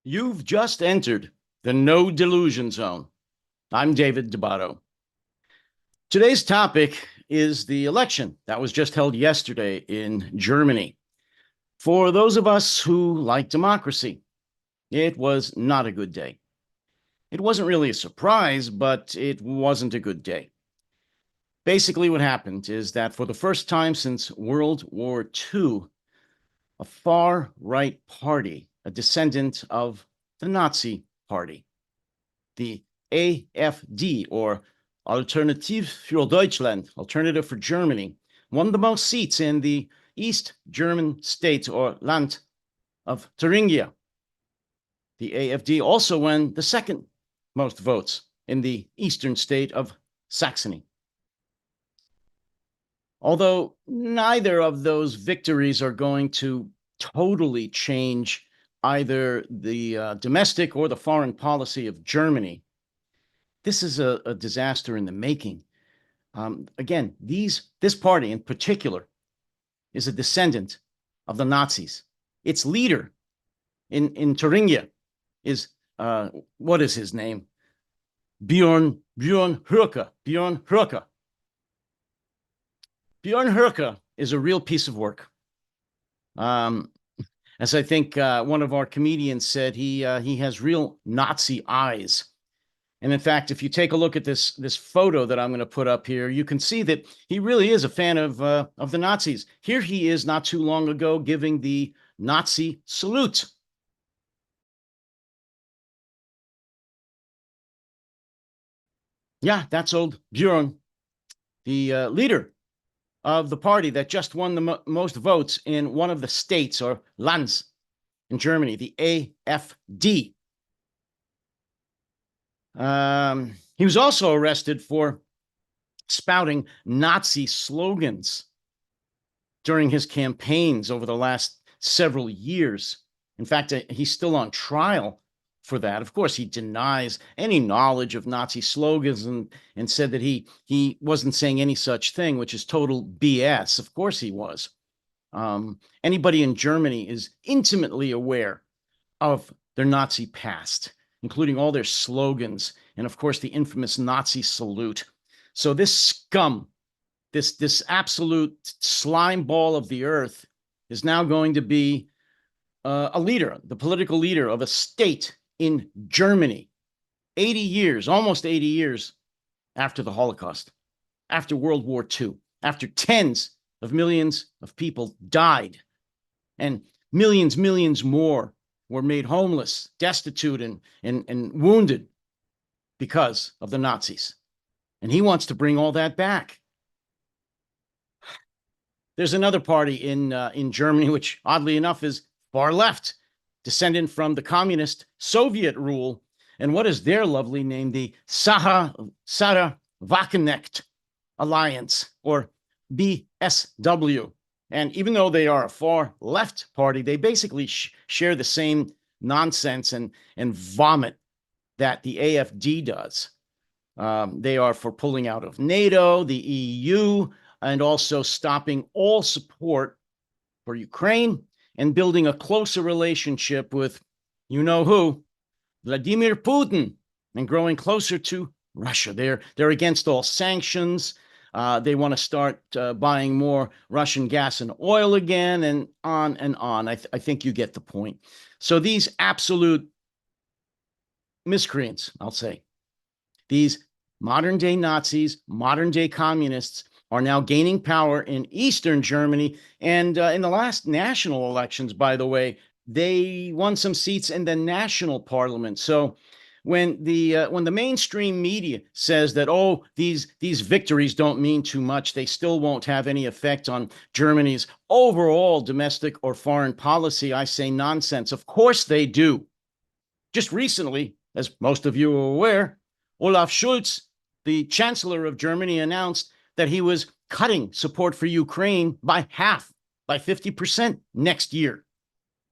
You've just entered the no delusion zone. I'm David Debato. Today's topic is the election that was just held yesterday in Germany. For those of us who like democracy, it was not a good day. It wasn't really a surprise, but it wasn't a good day. Basically, what happened is that for the first time since World War II, a far-right party, a descendant of the Nazi Party, the AfD, or Alternative für Deutschland, Alternative for Germany, won the most seats in the East German state or Land of Thuringia. The AfD also won the second most votes in the eastern state of Saxony. Although neither of those victories are going to totally change either the domestic or the foreign policy of Germany, this is a disaster in the making. Again, this party in particular is a descendant of the Nazis. Its leader in Thuringia is, what is his name? Björn Höcke. Björn Höcke. Björn Höcke is a real piece of work. As I think one of our comedians said, he has real Nazi eyes. And in fact, if you take a look at this photo that I'm going to put up here, you can see that he really is a fan of the Nazis. Here he is not too long ago giving the Nazi salute. Yeah, that's old Björn, the leader of the party that just won the most votes in one of the states or lands in Germany, the AfD. He was also arrested for spouting Nazi slogans during his campaigns over the last several years. In fact, he's still on trial for that. Of course, he denies any knowledge of Nazi slogans and said that he wasn't saying any such thing, which is total BS. Of course he was. Anybody in Germany is intimately aware of their Nazi past, including all their slogans, and of course the infamous Nazi salute. So this scum, this absolute slime ball of the earth, is now going to be a leader, the political leader of a state in Germany, 80 years, almost 80 years after the Holocaust, after World War II, after tens of millions of people died, and millions more were made homeless, destitute, and wounded because of the Nazis. And he wants to bring all that back. There's another party in Germany, which oddly enough is far left, descendant from the communist Soviet rule. And what is their lovely name? The Sache-Wagenknecht Alliance, or BSW. And even though they are a far left party, they basically share the same nonsense and vomit that the AfD does. They are for pulling out of NATO, the EU, and also stopping all support for Ukraine and building a closer relationship with you-know-who, Vladimir Putin, and growing closer to Russia. They're against all sanctions. They want to start buying more Russian gas and oil again, and on and on. I think you get the point. So these absolute miscreants, I'll say, these modern-day Nazis, modern-day communists, are now gaining power in Eastern Germany. And in the last national elections, by the way, they won some seats in the national parliament. So when the mainstream media says that, oh, these victories don't mean too much, they still won't have any effect on Germany's overall domestic or foreign policy, I say nonsense. Of course they do. Just recently, as most of you are aware, Olaf Scholz, the chancellor of Germany, announced that he was cutting support for Ukraine by half, by 50% next year,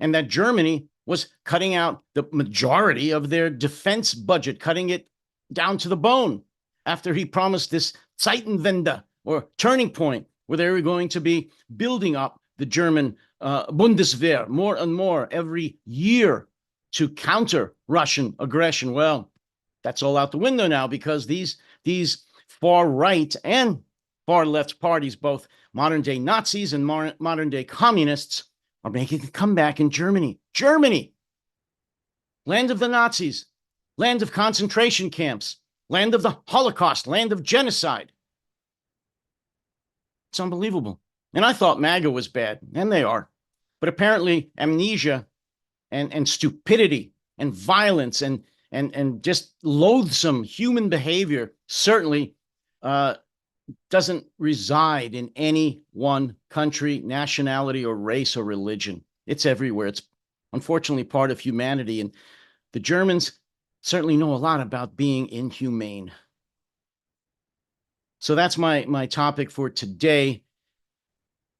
and that Germany was cutting out the majority of their defense budget, cutting it down to the bone, after he promised this Zeitenwende, or turning point, where they were going to be building up the German Bundeswehr more and more every year to counter Russian aggression. Well, that's all out the window now because these far right and far left parties, both modern day Nazis and modern day communists, are making a comeback in Germany. Germany, land of the Nazis, land of concentration camps, land of the Holocaust, land of genocide. It's unbelievable. And I thought MAGA was bad, and they are. But apparently amnesia and stupidity and violence and just loathsome human behavior certainly doesn't reside in any one country, nationality, or race or religion. It's everywhere. It's unfortunately part of humanity. And the Germans certainly know a lot about being inhumane. So that's my topic for today.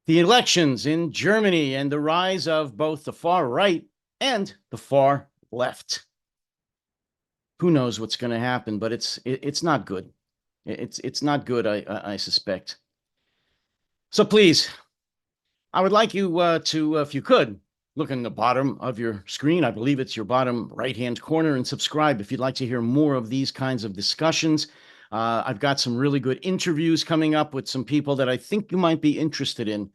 The elections in Germany and the rise of both the far right and the far left. Who knows what's going to happen, but it's not good. It's not good, I suspect. So please, I would like you to, if you could, look in the bottom of your screen. I believe it's your bottom right-hand corner, and subscribe if you'd like to hear more of these kinds of discussions. I've got some really good interviews coming up with some people that I think you might be interested in,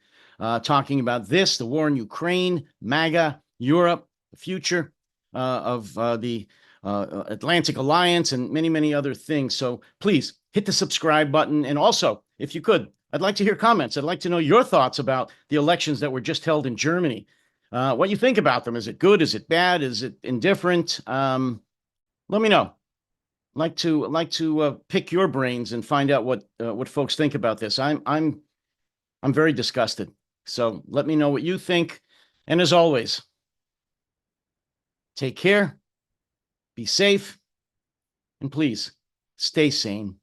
talking about this, the war in Ukraine, MAGA, Europe, the future of the Atlantic Alliance, and many, many other things. So please hit the subscribe button. And also, if you could, I'd like to hear comments. I'd like to know your thoughts about the elections that were just held in Germany. What you think about them. Is it good? Is it bad? Is it indifferent? Let me know. Like to pick your brains and find out what folks think about this. I'm very disgusted. So let me know what you think. And as always, take care, be safe, and please stay sane.